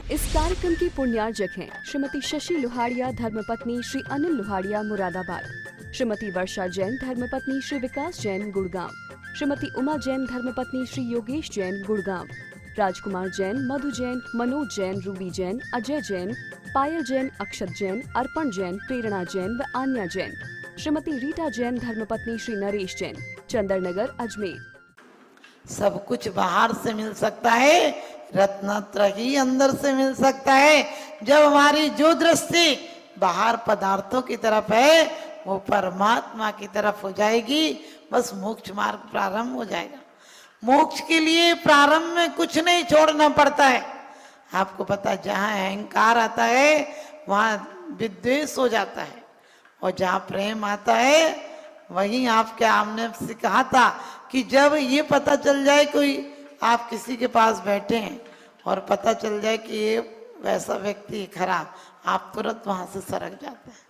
इस कार्यक्रम की पुण्यार्जक हैं श्रीमती शशि लोहाड़िया धर्मपत्नी श्री अनिल लोहाड़िया मुरादाबाद, श्रीमती वर्षा जैन धर्मपत्नी श्री विकास जैन गुड़गांव, श्रीमती उमा जैन धर्मपत्नी श्री योगेश जैन गुड़गांव, राजकुमार जैन, मधु जैन, मनोज जैन, रूबी जैन, अजय जैन, पायल जैन, अक्षत जैन, अर्पण जैन, प्रेरणा जैन व आन्या जैन, श्रीमती रीटा जैन धर्मपत्नी श्री नरेश जैन, चंदरनगर अजमेर। सब कुछ बाहर से मिल सकता है, रत्नत्र ही अंदर से मिल सकता है। जब हमारी जो दृष्टि बाहर पदार्थों की तरफ है वो परमात्मा की तरफ हो जाएगी, बस मोक्ष मार्ग प्रारंभ हो जाएगा। मोक्ष के लिए प्रारंभ में कुछ नहीं छोड़ना पड़ता है। आपको पता है, जहाँ अहंकार आता है वहाँ विद्वेष हो जाता है, और जहाँ प्रेम आता है वहीं आपके आमने से कहा था कि जब ये पता चल जाए, कोई आप किसी के पास बैठे हैं और पता चल जाए कि ये वैसा व्यक्ति है खराब, आप तुरंत वहां से सरक जाते हैं।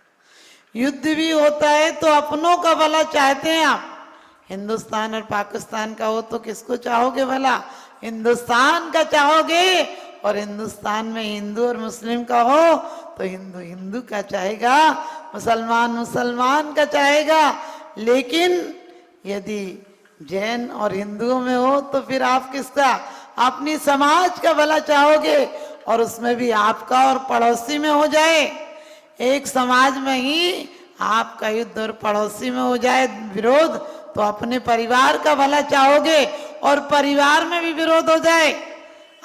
युद्ध भी होता है तो अपनों का भला चाहते हैं आप। हिंदुस्तान और पाकिस्तान का हो तो किसको चाहोगे भला? हिंदुस्तान का चाहोगे। और हिंदुस्तान में हिंदू और मुस्लिम का हो तो हिंदू हिंदू का चाहेगा, मुसलमान मुसलमान का चाहेगा। लेकिन यदि जैन और हिंदुओं में हो तो फिर आप किसका? अपनी समाज का भला चाहोगे, और उसमें भी आपका और पड़ोसी में हो जाए। एक समाज में ही आपका युद्ध और पड़ोसी में हो जाए विरोध, तो अपने परिवार का भला चाहोगे, और परिवार में भी विरोध हो जाए,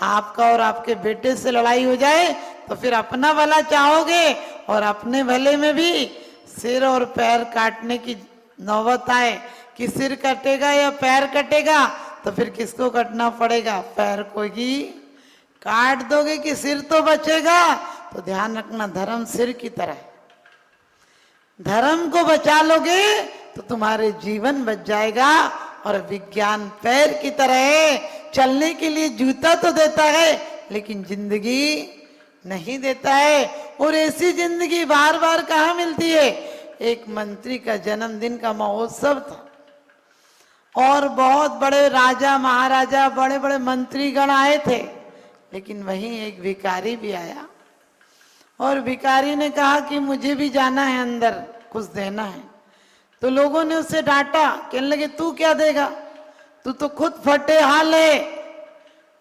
आपका और आपके बेटे से लड़ाई हो जाए तो फिर अपना भला चाहोगे, और अपने भले में भी सिर और पैर काटने की नौबत आए कि सिर कटेगा या पैर कटेगा, तो फिर किसको कटना पड़ेगा? पैर को ही काट दोगे कि सिर तो बचेगा? तो ध्यान रखना, धर्म सिर की तरह है। धर्म को बचा लोगे तो तुम्हारे जीवन बच जाएगा। और विज्ञान पैर की तरह है, चलने के लिए जूता तो देता है लेकिन जिंदगी नहीं देता है। और ऐसी जिंदगी बार बार कहाँ मिलती है? एक मंत्री का जन्मदिन का महोत्सव था और बहुत बड़े राजा महाराजा बड़े बड़े मंत्रीगण आए थे, लेकिन वहीं एक भिखारी भी आया, और भिखारी ने कहा कि मुझे भी जाना है अंदर, कुछ देना है। तो लोगों ने उसे डांटा, कहने लगे तू क्या देगा, तू तो खुद फटे हाल है।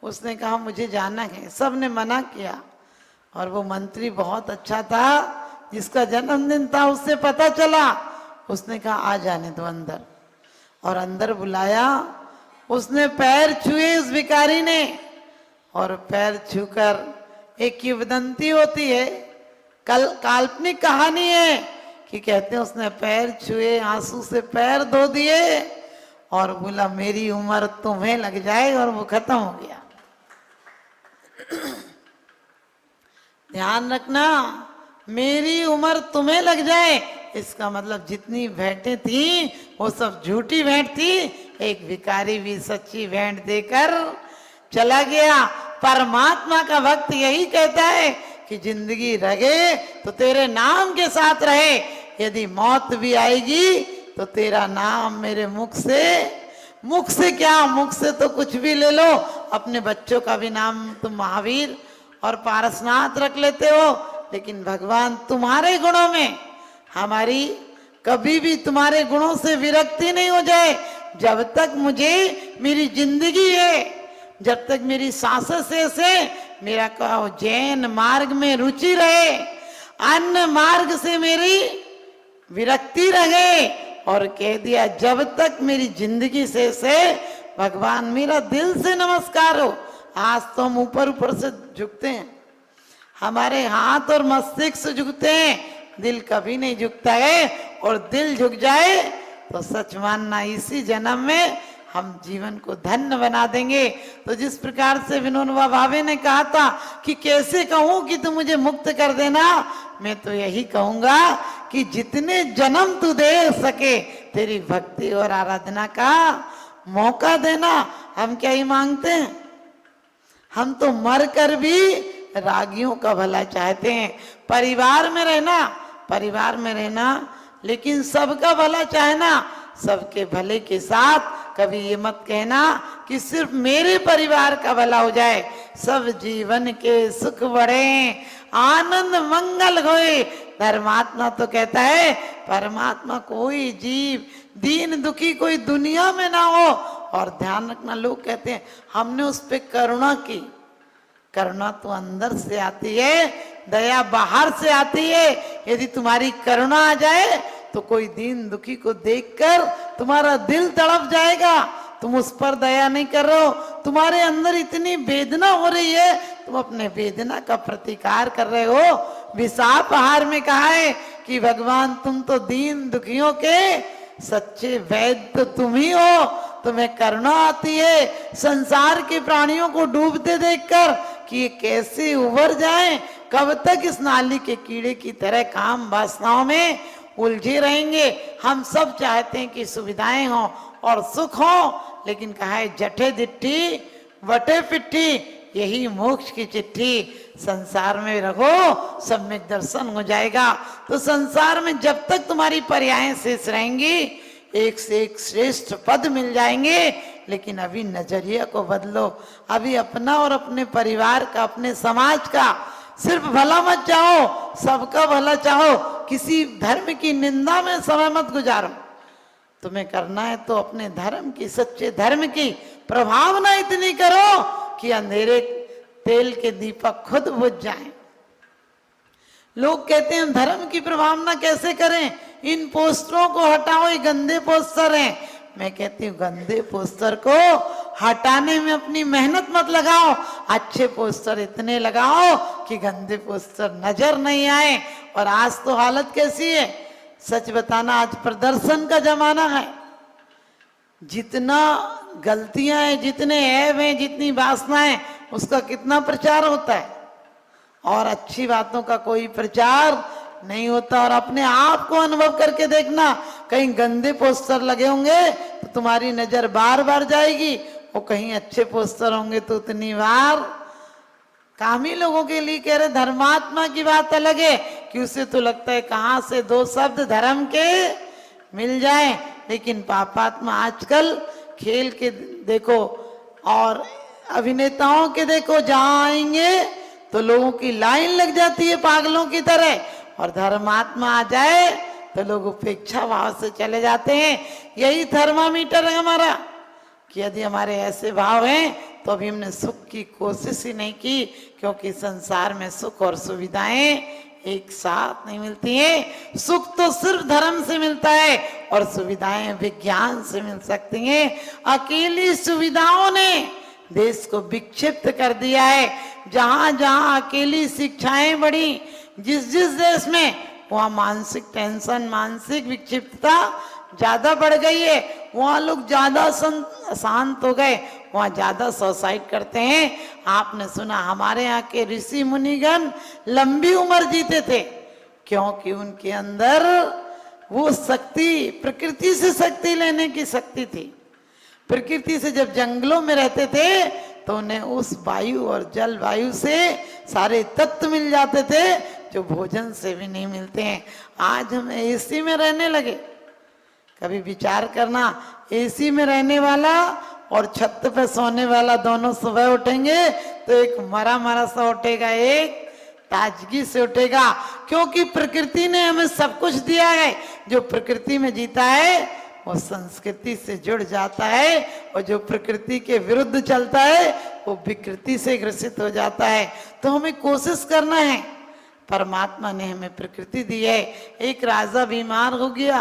उसने कहा मुझे जाना है। सब ने मना किया, और वो मंत्री बहुत अच्छा था जिसका जन्मदिन था, उससे पता चला। उसने कहा आ जाने दो अंदर, और अंदर बुलाया। उसने पैर छुए उस भिखारी ने, और पैर छूकर, एक किंवदंती होती है, काल्पनिक कहानी है कि कहते हैं उसने पैर छुए, आंसू से पैर धो दिए, और बोला मेरी उम्र तुम्हें लग जाए, और वो खत्म हो गया। ध्यान रखना, मेरी उम्र तुम्हें लग जाए, इसका मतलब जितनी भेंटें थी वो सब झूठी भेंट थी। एक भिखारी भी सच्ची भेंट देकर चला गया। परमात्मा का भक्त यही कहता है कि जिंदगी रहे तो तेरे नाम के साथ रहे, यदि मौत भी आएगी तो तेरा नाम मेरे मुख से क्या, मुख से तो कुछ भी ले लो। अपने बच्चों का भी नाम तुम महावीर और पारसनाथ रख लेते हो, लेकिन भगवान तुम्हारे गुणों में, हमारी कभी भी तुम्हारे गुणों से विरक्ति नहीं हो जाए। जब तक मुझे मेरी जिंदगी है, जब तक मेरी सांसें से मेरा कहो जैन मार्ग में रुचि रहे, अन्य मार्ग से मेरी विरक्ति रहे। और कह दिया जब तक मेरी जिंदगी से भगवान मेरा दिल से नमस्कार हो। आज तो हम ऊपर ऊपर से झुकते हैं, हमारे हाथ और मस्तिष्क झुकते हैं, दिल कभी नहीं झुकता है। और दिल झुक जाए तो सच मानना इसी जन्म में हम जीवन को धन्य बना देंगे। तो जिस प्रकार से विनोबा भावे ने कहा था कि कैसे कहूं कि तू मुझे मुक्त कर देना, मैं तो यही कहूंगा कि जितने जन्म तू दे सके तेरी भक्ति और आराधना का मौका देना। हम क्या ही मांगते हैं, हम तो मर कर भी रागियों का भला चाहते हैं। परिवार में रहना लेकिन सबका भला चाहना, सबके भले के साथ कभी ये मत कहना कि सिर्फ मेरे परिवार का भला हो जाए, सब जीवन के सुख बढ़े, आनंद मंगल होए। धर्मात्मा तो कहता है परमात्मा कोई जीव दीन दुखी कोई दुनिया में ना हो। और ध्यान रखना, लोग कहते हैं हमने उस पे करुणा की। करुणा तो अंदर से आती है, दया बाहर से आती है। यदि तुम्हारी करुणा आ जाए तो कोई दीन दुखी को देखकर तुम्हारा दिल तड़प जाएगा। तुम उस पर दया नहीं कर रहे हो, तुम्हारे अंदर इतनी वेदना हो रही है, तुम अपने वेदना का प्रतिकार कर रहे हो। विसाप आहार में कहा है कि भगवान तुम तो दीन दुखियों के सच्चे वैद्य तो तुम ही हो। तुम्हें करुणा आती है संसार के प्राणियों को डूबते देखकर कि ये कैसे उबर जाएं, कब तक इस नाली के कीड़े की तरह काम वासनाओं में उलझे रहेंगे। हम सब चाहते हैं कि सुविधाएं हों और सुख हो, लेकिन कहा है जठे दिट्ठी वटे पिट्ठी, यही मोक्ष की चिट्ठी। संसार में रहो, सम्यक दर्शन हो जाएगा। तो संसार में जब तक तुम्हारी पर्यायें शेष रहेंगी, एक से एक श्रेष्ठ पद मिल जाएंगे। लेकिन अभी नजरिया को बदलो, अभी अपना और अपने परिवार का, अपने समाज का सिर्फ भला मत चाहो, सबका भला चाहो। किसी धर्म की निंदा में समय मत गुजारो। तुम्हें करना है तो अपने धर्म की, सच्चे धर्म की प्रभावना इतनी करो कि अंधेरे तेल के दीपक खुद बुझ जाएं। लोग कहते हैं धर्म की प्रभावना कैसे करें, इन पोस्टरों को हटाओ, ये गंदे पोस्टर हैं। मैं कहती हूँ गंदे पोस्टर को हटाने में अपनी मेहनत मत लगाओ, अच्छे पोस्टर इतने लगाओ कि गंदे पोस्टर नजर नहीं आए। और आज तो हालत कैसी है, सच बताना, आज प्रदर्शन का जमाना है। जितना गलतियां हैं, जितने ऐब हैं, जितनी वासनाएं, उसका कितना प्रचार होता है और अच्छी बातों का कोई प्रचार नहीं होता। और अपने आप को अनुभव करके देखना, कहीं गंदे पोस्टर लगे होंगे तो तुम्हारी नजर बार बार जाएगी, और कहीं अच्छे पोस्टर होंगे तो उतनी बार। कामी लोगों के लिए कह रहे, धर्मात्मा की बात अलग है कि उसे तो लगता है कहां से दो शब्द धर्म के मिल जाए। लेकिन पापात्मा आजकल खेल के देखो और अभिनेताओं के देखो, जहां आएंगे तो लोगों की लाइन लग जाती है पागलों की तरह। और धर्मात्मा आ जाए तो लोग उपेक्षा भाव से चले जाते हैं। यही थर्मामीटर है हमारा कि यदि हमारे ऐसे भाव हैं तो अभी हमने सुख की कोशिश ही नहीं की, क्योंकि संसार में सुख और सुविधाएं एक साथ नहीं मिलती हैं। सुख तो सिर्फ धर्म से मिलता है और सुविधाएं विज्ञान से मिल सकती हैं। अकेली सुविधाओं ने देश को विक्षिप्त कर दिया है। जहां जहां अकेली शिक्षाएं बढ़ी, जिस जिस देश में, वहां मानसिक टेंशन, मानसिक विक्षिप्तता ज्यादा बढ़ गई है। वहां लोग ज्यादा शांत हो गए, वहां ज्यादा सुसाइड करते हैं। आपने सुना हमारे यहाँ के ऋषि मुनिगण लंबी उम्र जीते थे, क्योंकि उनके अंदर वो शक्ति, प्रकृति से शक्ति लेने की शक्ति थी। प्रकृति से जब जंगलों में रहते थे तो उन्हें उस वायु और जल वायु से सारे तत्व मिल जाते थे जो भोजन से भी नहीं मिलते हैं। आज हम एसी में रहने लगे। कभी विचार करना, एसी में रहने वाला और छत पे सोने वाला दोनों सुबह उठेंगे तो एक मरा मरा सा उठेगा, एक ताजगी से उठेगा। क्योंकि प्रकृति ने हमें सब कुछ दिया है। जो प्रकृति में जीता है वो संस्कृति से जुड़ जाता है, और जो प्रकृति के विरुद्ध चलता है वो विकृति से ग्रसित हो जाता है। तो हमें कोशिश करना है। परमात्मा ने हमें प्रकृति दी है। एक राजा बीमार हो गया,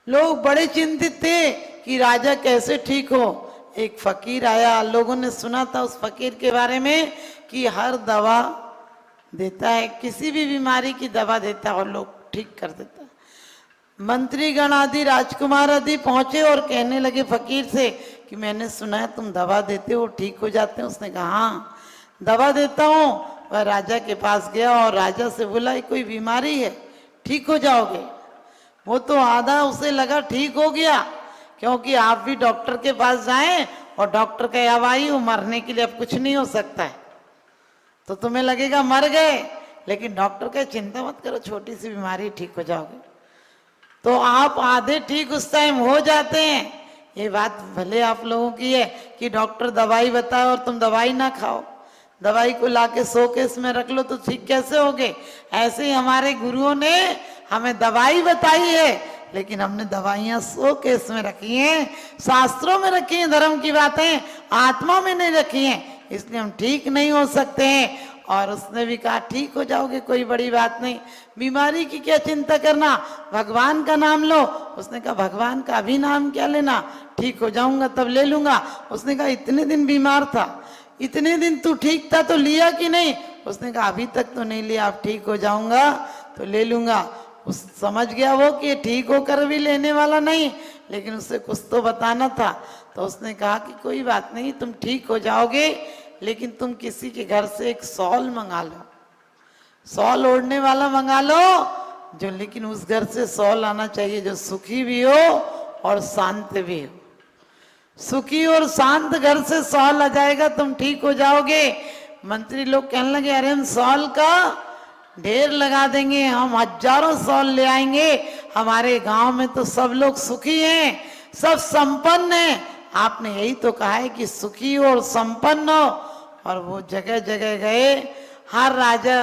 लोग बड़े चिंतित थे कि राजा कैसे ठीक हो। एक फकीर आया, लोगों ने सुना था उस फकीर के बारे में कि हर दवा देता है, किसी भी बीमारी की दवा देता है और लोग ठीक कर देता है। मंत्रीगण आदि, राजकुमार आदि पहुंचे और कहने लगे फकीर से कि मैंने सुना है तुम दवा देते हो, ठीक हो जाते हैं। उसने कहा हाँ दवा देता हूँ। वह राजा के पास गया और राजा से बोला कोई बीमारी है, ठीक हो जाओगे। वो तो आधा उसे लगा ठीक हो गया, क्योंकि आप भी डॉक्टर के पास जाएं और डॉक्टर कहे अब आई हो, मरने के लिए अब कुछ नहीं हो सकता है, तो तुम्हें लगेगा मर गए। लेकिन डॉक्टर कहे चिंता मत करो, छोटी सी बीमारी, ठीक हो जाओगे। तो आप आधे ठीक उस टाइम हो जाते हैं। ये बात भले आप लोगों की है कि डॉक्टर दवाई बताए और तुम दवाई ना खाओ, दवाई को लाके शोकेस में रख लो तो ठीक कैसे होगे। ऐसे ही हमारे गुरुओं ने हमें दवाई बताई है, लेकिन हमने दवाइयां शोकेस में रखी हैं, शास्त्रों में रखी हैं, धर्म की बातें आत्मा में नहीं रखी हैं, इसलिए हम ठीक नहीं हो सकते हैं। और उसने भी कहा ठीक हो जाओगे, कोई बड़ी बात नहीं, बीमारी की क्या चिंता करना, भगवान का नाम लो। उसने कहा भगवान का अभी नाम क्या लेना, ठीक हो जाऊंगा तब ले लूंगा। उसने कहा इतने दिन बीमार था, इतने दिन तू ठीक था तो लिया कि नहीं। उसने कहा अभी तक तो नहीं लिया, अब ठीक हो जाऊंगा तो ले लूंगा। उस समझ गया वो कि ठीक होकर भी लेने वाला नहीं, लेकिन उससे कुछ तो बताना था। तो उसने कहा कि कोई बात नहीं, तुम ठीक हो जाओगे, लेकिन तुम किसी के घर से एक शॉल मंगा लो, शॉल ओढ़ने वाला मंगा लो जो, लेकिन उस घर से शॉल आना चाहिए जो सुखी भी हो और शांत भी हो। सुखी और शांत घर से शॉल आ जाएगा, तुम ठीक हो जाओगे। मंत्री लोग कहने लगे अरे हम शॉल का ढेर लगा देंगे, हम हजारों शॉल ले आएंगे, हमारे गांव में तो सब लोग सुखी हैं, सब संपन्न हैं। आपने यही तो कहा है कि सुखी हो और संपन्न हो। और वो जगह जगह गए, हर राजा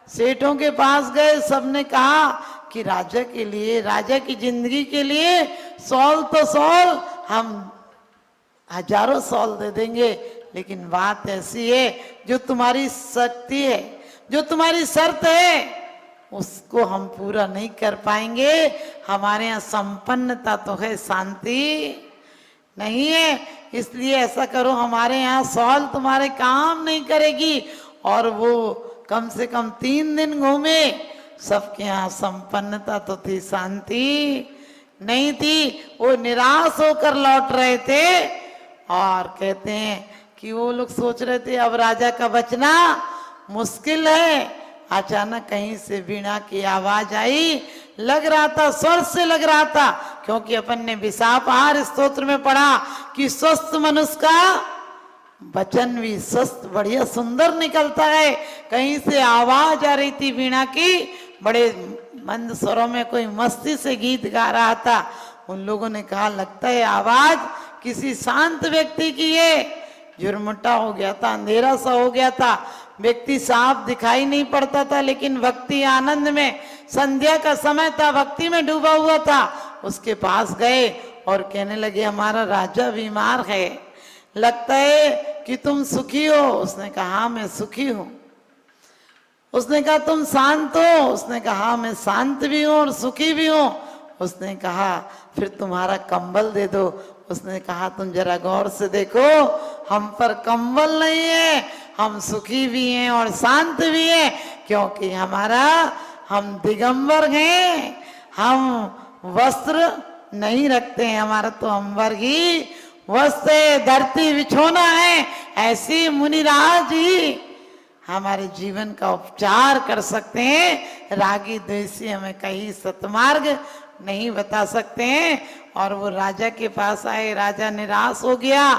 सेठों के पास गए, सबने कहा कि राजा के लिए, राजा की जिंदगी के लिए शॉल तो शॉल, हम हजारों शॉल दे देंगे, लेकिन बात ऐसी है जो तुम्हारी शक्ति है, जो तुम्हारी शर्त है, उसको हम पूरा नहीं कर पाएंगे। हमारे यहाँ संपन्नता तो है, शांति नहीं है, इसलिए ऐसा करो हमारे यहाँ शॉल तुम्हारे काम नहीं करेगी। और वो कम से कम 3 दिन घूमे, सबके यहाँ संपन्नता तो थी, शांति नहीं थी। वो निराश होकर लौट रहे थे और कहते हैं कि वो लोग सोच रहे थे अब राजा का बचना मुश्किल है। अचानक कहीं से वीणा की आवाज आई, लग रहा था स्वर से लग रहा था, क्योंकि अपन ने विशापहार स्तोत्र में पढ़ा कि स्वस्थ मनुष्य का वचन भी स्वस्थ बढ़िया सुंदर निकलता है। कहीं से आवाज आ रही थी वीणा की, बड़े मंद स्वरों में कोई मस्ती से गीत गा रहा था। उन लोगों ने कहा लगता है आवाज किसी शांत व्यक्ति की है। झुरमुटा हो गया था, अंधेरा सा हो गया था, व्यक्ति साफ दिखाई नहीं पड़ता था, लेकिन भक्ति आनंद में, संध्या का समय था, भक्ति में डूबा हुआ था। उसके पास गए और कहने लगे हमारा राजा बीमार है, लगता है कि तुम सुखी हो। उसने कहा हाँ मैं सुखी हूं। उसने कहा तुम शांत हो। उसने कहा हाँ मैं शांत भी हूं और सुखी भी हूं। उसने कहा फिर तुम्हारा कंबल दे दो। उसने कहा तुम जरा गौर से देखो, हम पर कंबल नहीं है, हम सुखी भी हैं और शांत भी हैं, क्योंकि हम दिगंबर हैं, हम वस्त्र नहीं रखते हैं, हमारा तो अंबर ही वस्त्र है, धरती बिछोना है। ऐसी मुनिराज ही हमारे जीवन का उपचार कर सकते हैं। रागी द्वेषी हमें कहीं सतमार्ग नहीं बता सकते हैं। और वो राजा के पास आए, राजा निराश हो गया।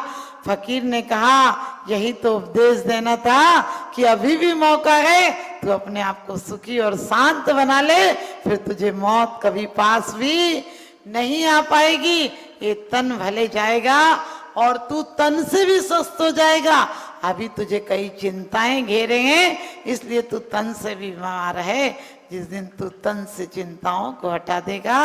फकीर ने कहा यही तो उपदेश देना था कि अभी भी मौका है, तू अपने आप को सुखी और शांत बना ले, फिर तुझे मौत कभी पास भी नहीं आ पाएगी। ये तन भले जाएगा और तू तन से भी स्वस्थ हो जाएगा। अभी तुझे कई चिंताएं घेरे हैं, इसलिए तू तन से भी बीमार है। जिस दिन तू तन से चिंताओं को हटा देगा,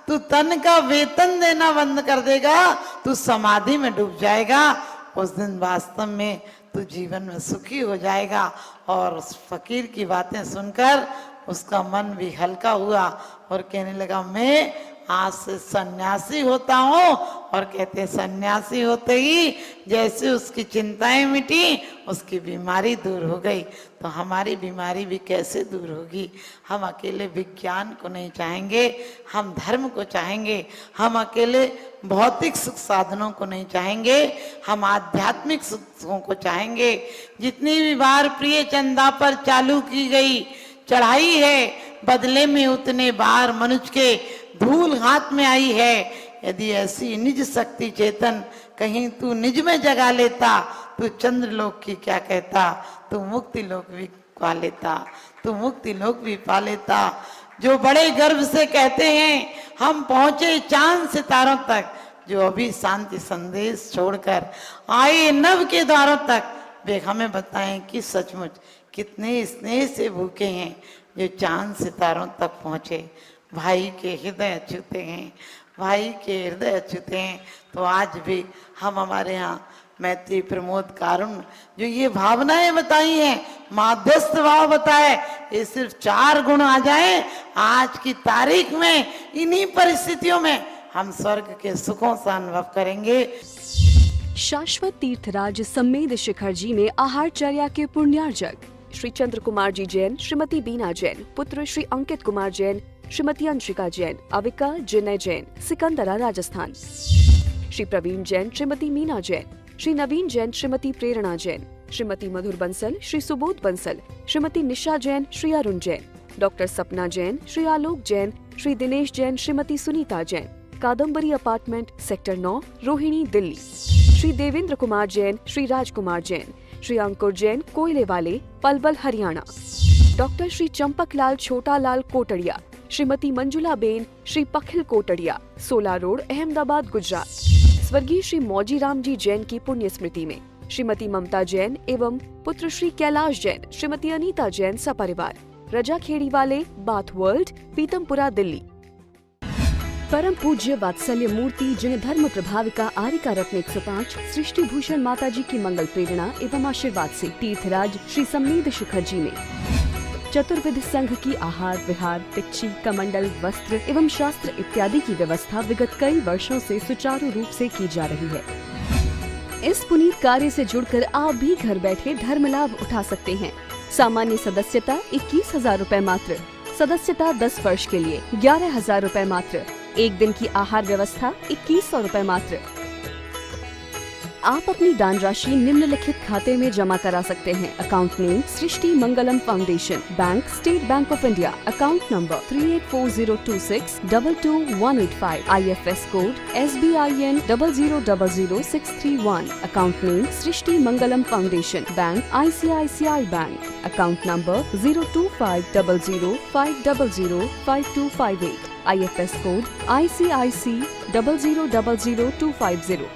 तू तन का वेतन देना बंद कर देगा, तू समाधि में डूब जाएगा, उस दिन वास्तव में तू जीवन में सुखी हो जाएगा। और उस फकीर की बातें सुनकर उसका मन भी हल्का हुआ और कहने लगा मैं आज से सन्यासी होता हूँ। और कहते हैं सन्यासी होते ही जैसे उसकी चिंताएं मिटी, उसकी बीमारी दूर हो गई। तो हमारी बीमारी भी कैसे दूर होगी? हम अकेले विज्ञान को नहीं चाहेंगे, हम धर्म को चाहेंगे। हम अकेले भौतिक सुख साधनों को नहीं चाहेंगे, हम आध्यात्मिक सुखों को चाहेंगे। जितनी भी बार प्रिय चंदा पर चालू की गई चढ़ाई है, बदले में उतने बार मनुष्य के धूल हाथ में आई है। यदि ऐसी निज शक्ति चेतन कहीं तू निज में जगा लेता, तू चंद्रलोक की क्या कहता, तू मुक्ति लोक भी पा लेता, तू मुक्ति लोक भी पा लेता। जो बड़े गर्व से कहते हैं हम पहुंचे चांद सितारों तक, जो अभी शांति संदेश छोड़कर आए नव के द्वारों तक, वे हमें बताएं कि सचमुच कितने स्नेह से भूखे हैं, जो चांद सितारों तक पहुँचे। भाई के हृदय छूते हैं, भाई के हृदय छूते हैं। तो आज भी हम हमारे यहाँ मैत्री, प्रमोद, कारुण्य, जो ये भावनाएं बताई हैं, माध्यस्थ भाव बताए, ये सिर्फ 4 गुण आ जाए आज की तारीख में, इन्हीं परिस्थितियों में हम स्वर्ग के सुखों से अनुभव करेंगे। शाश्वत तीर्थराज सम्मेद शिखर जी में आहारचर्या के पुण्यार्जक श्री चंद्र कुमार जी जैन, श्रीमती बीना जैन, पुत्र श्री अंकित कुमार जैन, श्रीमती अंशिका जैन, अविका जिनय जैन, सिकंदरा राजस्थान। श्री प्रवीण जैन, श्रीमती मीना जैन, श्री नवीन जैन, श्रीमती प्रेरणा जैन, श्रीमती मधुर बंसल, श्री सुबोध बंसल, श्रीमती निशा जैन, श्री अरुण जैन, डॉक्टर सपना जैन, श्री आलोक जैन, श्री दिनेश जैन, श्रीमती सुनीता जैन, कादम्बरी अपार्टमेंट, सेक्टर 9, रोहिणी, दिल्ली। श्री देवेंद्र कुमार जैन, श्री राजकुमार जैन, श्री अंकुर जैन, कोयले वाले, पलवल, हरियाणा। डॉक्टर श्री चंपक लाल छोटा लाल कोटड़िया, श्रीमती मंजुला बेन, श्री पखिल कोटड़िया, 16 रोड, अहमदाबाद, गुजरात। स्वर्गीय श्री मौजी राम जी जैन की पुण्य स्मृति में श्रीमती ममता जैन एवं पुत्र श्री कैलाश जैन, श्रीमती अनीता जैन सपरिवार, रजा खेड़ी वाले, बाथ वर्ल्ड, पीतमपुरा, दिल्ली। परम पूज्य वात्सल्य मूर्ति जिन्हें धर्म प्रभाविका आरिका रत्न 105 सृष्टि भूषण माता जी की मंगल प्रेरणा एवं आशीर्वाद से तीर्थराज श्री सम्मेद शिखर जी में चतुर्विध संघ की आहार विहार, पिच्ची, कमंडल, वस्त्र एवं शास्त्र इत्यादि की व्यवस्था विगत कई वर्षों से सुचारू रूप से की जा रही है। इस पुनीत कार्य से जुड़कर आप भी घर बैठे धर्म लाभ उठा सकते हैं। सामान्य सदस्यता 21,000 रूपए मात्र, सदस्यता 10 वर्ष के लिए 11,000 रूपए मात्र, एक दिन की आहार व्यवस्था 2100 रूपए मात्र। आप अपनी दान राशि निम्नलिखित खाते में जमा करा सकते हैं। Account name Srishti Mangalam foundation, bank state bank of India, account number 384026222185, IFS code SBIN 0000631, account name Srishti Mangalam foundation, bank ICICI bank, account number 02500500528, IFS code ICIC 0000250,